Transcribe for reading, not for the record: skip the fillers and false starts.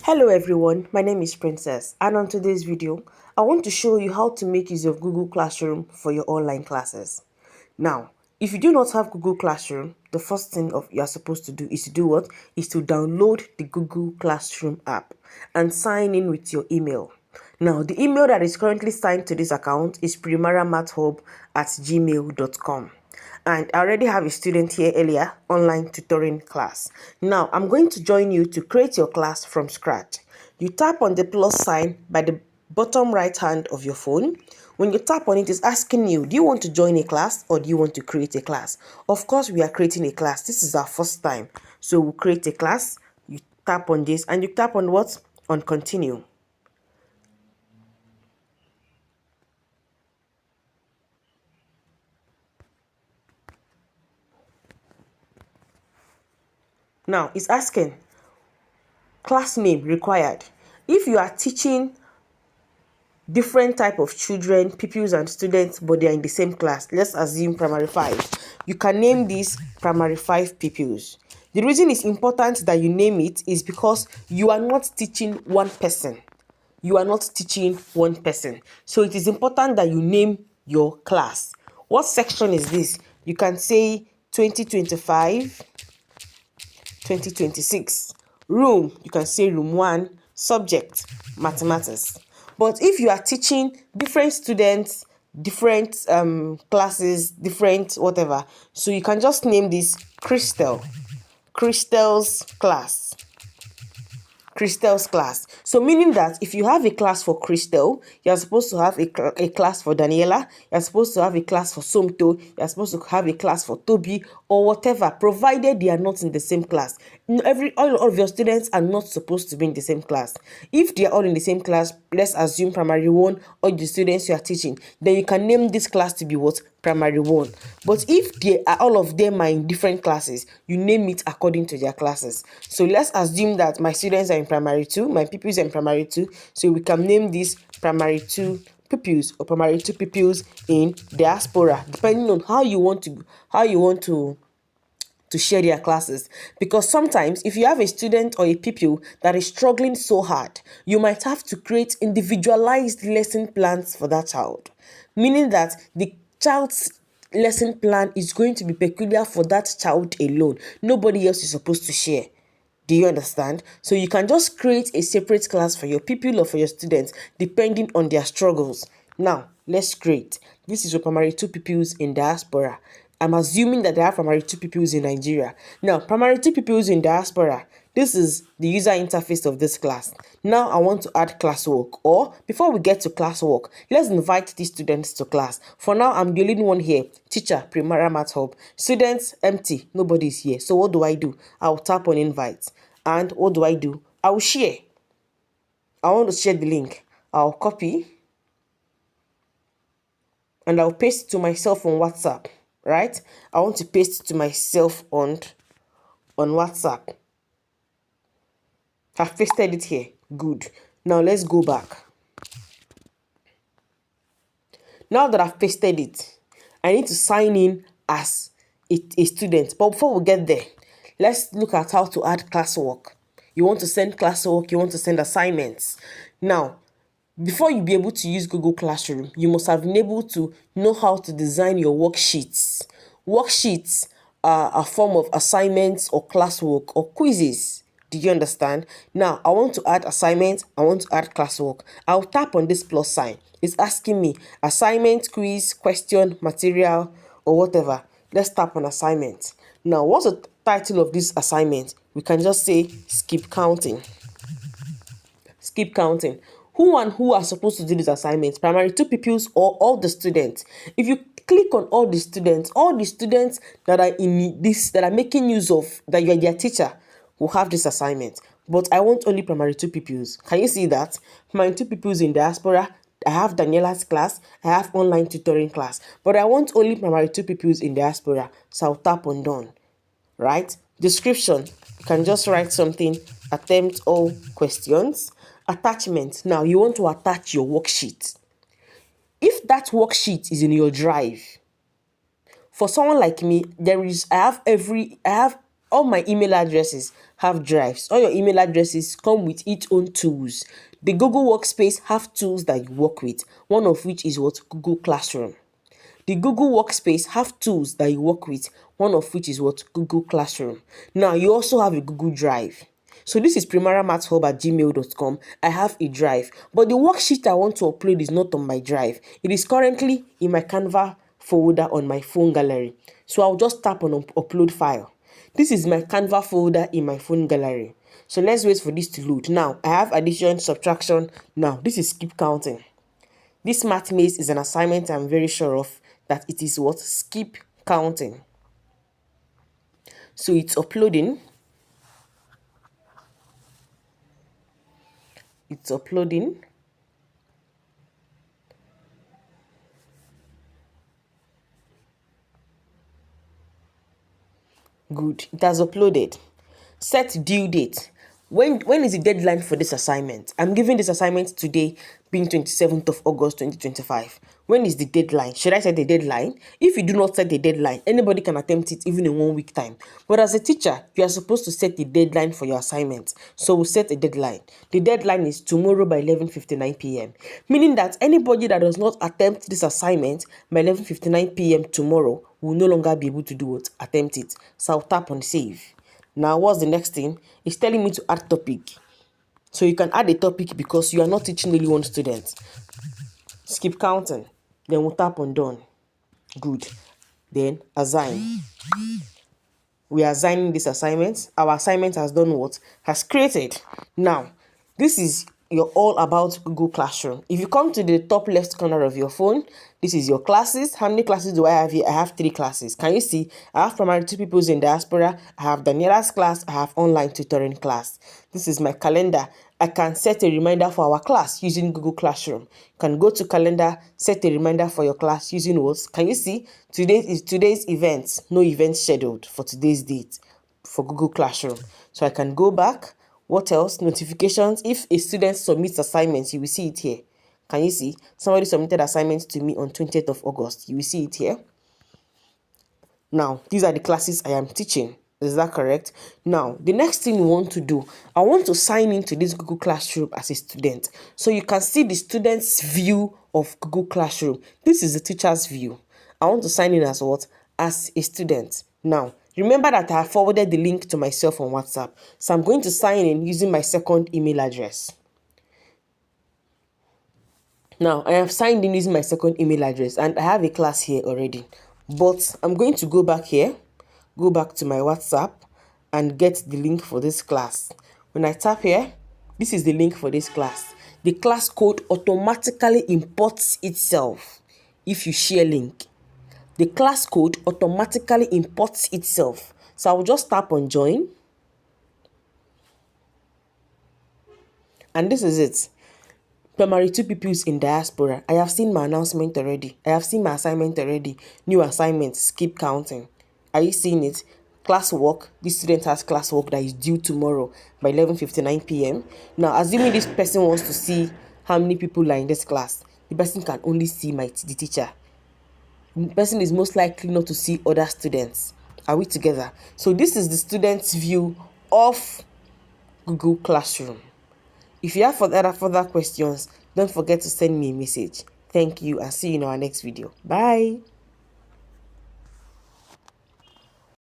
Hello everyone, my name is Princess, and on today's video, I want to show you how to make use of Google Classroom for your online classes. Now, if you do not have Google Classroom, the first thing you are supposed to do is to do what? Is to download the Google Classroom app and sign in with your email. Now, the email that is currently signed to this account is primaramathhub@gmail.com. And I already have a student here earlier, online tutoring class. Now, I'm going to join you to create your class from scratch. You tap on the plus sign by the bottom right hand of your phone. When you tap on it, it's asking you, do you want to join a class or do you want to create a class? Of course, we are creating a class. This is our first time. So we'll create a class. You tap on this and you tap on what? On continue. Now, it's asking, class name required. If you are teaching different type of children, pupils and students, but they are in the same class, let's assume primary 5, you can name this primary 5 pupils. The reason it's important that you name it is because you are not teaching one person. So it is important that you name your class. What section is this? You can say 2025 2026. Room, you can say room 1. Subject, mathematics. But if you are teaching different students, different classes, different whatever, so you can just name this Crystal's class. So meaning that if you have a class for Crystal, you're supposed to have a class for Daniela, you're supposed to have a class for Somto, you're supposed to have a class for Toby or whatever, provided they are not in the same class. All of your students are not supposed to be in the same class. If they are all in the same class, let's assume primary 1, all the students you are teaching, then you can name this class to be what? Primary 1. But if all of them are in different classes, you name it according to their classes. So let's assume that my students are in primary 2, my pupils are in primary 2, so we can name this primary 2 pupils or primary 2 pupils in diaspora, depending on how you want to share their classes. Because sometimes if you have a student or a pupil that is struggling so hard, you might have to create individualized lesson plans for that child, meaning that the child's lesson plan is going to be peculiar for that child alone. Nobody else is supposed to share. Do you understand? So you can just create a separate class for your pupil or for your students depending on their struggles. Now, let's create. This is your primary 2 pupils in diaspora. I'm assuming that there are primary 2 pupils in Nigeria. Now, primary 2 pupils in diaspora, this is the user interface of this class. Now, I want to add classwork. Or, before we get to classwork, let's invite these students to class. For now, I'm the only one here. Teacher, Primary Math Hub. Students, empty. Nobody is here. So, what do? I'll tap on invite. And what do? I will share. I want to share the link. I'll copy. And I'll paste it to myself on WhatsApp. Right? I want to paste it to myself on WhatsApp. I've pasted it here. Good. Now let's go back. Now that I've pasted it, I need to sign in as a student. But before we get there, let's look at how to add classwork. You want to send classwork, you want to send assignments. Now, before you be able to use Google Classroom, you must have been able to know how to design your worksheets. Worksheets are a form of assignments or classwork or quizzes. Do you understand? Now, I want to add assignments. I want to add classwork. I'll tap on this plus sign. It's asking me assignment, quiz, question, material, or whatever. Let's tap on assignment. Now, what's the title of this assignment? We can just say skip counting. Skip counting. Who are supposed to do this assignment? Primary 2 pupils or all the students? If you click on all the students that are in this, that are making use of, that you are their teacher, will have this assignment. But I want only primary 2 pupils. Can you see that? Primary 2 pupils in diaspora, I have Daniela's class, I have online tutoring class. But I want only primary 2 pupils in diaspora. So I'll tap on done. Right? Description. You can just write something. Attempt all questions. Attachment. Now you want to attach your worksheet. If that worksheet is in your drive, for someone like me, I have all my email addresses have drives. All your email addresses come with its own tools. The Google Workspace have tools that you work with, one of which is what? Google Classroom. The Google Workspace have tools that you work with, one of which is what? Google Classroom. Now, you also have a Google Drive. So this is primaramathshub@gmail.com. I have a drive, but the worksheet I want to upload is not on my drive. It is currently in my Canva folder on my phone gallery. So I'll just tap on upload file. This is my Canva folder in my phone gallery. So let's wait for this to load. Now, I have addition, subtraction. Now, this is skip counting. This math maze is an assignment I'm very sure of that it is what? Skip counting. So it's uploading. It's uploading. Good. It has uploaded. Set due date. When is the deadline for this assignment? I'm giving this assignment today, being 27th of August 2025. When is the deadline? Should I set the deadline? If you do not set the deadline, anybody can attempt it even in 1 week time. But as a teacher, you are supposed to set the deadline for your assignment. So we'll set a deadline. The deadline is tomorrow by 11:59 p.m. Meaning that anybody that does not attempt this assignment by 11:59 p.m. tomorrow will no longer be able to do what? Attempt it. So I'll tap on save. Now, what's the next thing? It's telling me to add topic. So you can add a topic because you are not teaching only one student. Skip counting. Then we'll tap on done. Good. Then assign. We are assigning this assignment. Our assignment has done what? Has created. Now, this is your all about Google Classroom. If you come to the top left corner of your phone, this is your classes. How many classes do I have here? I have 3 classes. Can you see? I have primary 2 pupils in diaspora. I have Daniela's class. I have online tutoring class. This is my calendar. I can set a reminder for our class using Google Classroom. You can go to calendar, set a reminder for your class using what? Can you see? Today is today's event. No event scheduled for today's date for Google Classroom. So I can go back. What else? Notifications. If a student submits assignments, you will see it here. Can you see? Somebody submitted assignments to me on 20th of August. You will see it here. Now, these are the classes I am teaching. Is that correct? Now, the next thing we want to do, I want to sign into this Google Classroom as a student. So you can see the student's view of Google Classroom. This is the teacher's view. I want to sign in as what? As a student. Now, remember that I forwarded the link to myself on WhatsApp. So I'm going to sign in using my second email address. Now, I have signed in using my second email address and I have a class here already. But I'm going to go back here, go back to my WhatsApp and get the link for this class. When I tap here, this is the link for this class. The class code automatically imports itself if you share link. The class code automatically imports itself. So I'll just tap on join. And this is it. Primary 2 pupils in diaspora. I have seen my announcement already. I have seen my assignment already. New assignment, skip counting. Are you seeing it? Classwork. This student has classwork that is due tomorrow by 11:59 p.m. Now, assuming this person wants to see how many people are in this class, the person can only see the teacher. The person is most likely not to see other students. Are we together? So this is the student's view of Google Classroom. If you have further questions, don't forget to send me a message. Thank you and see you in our next video. Bye.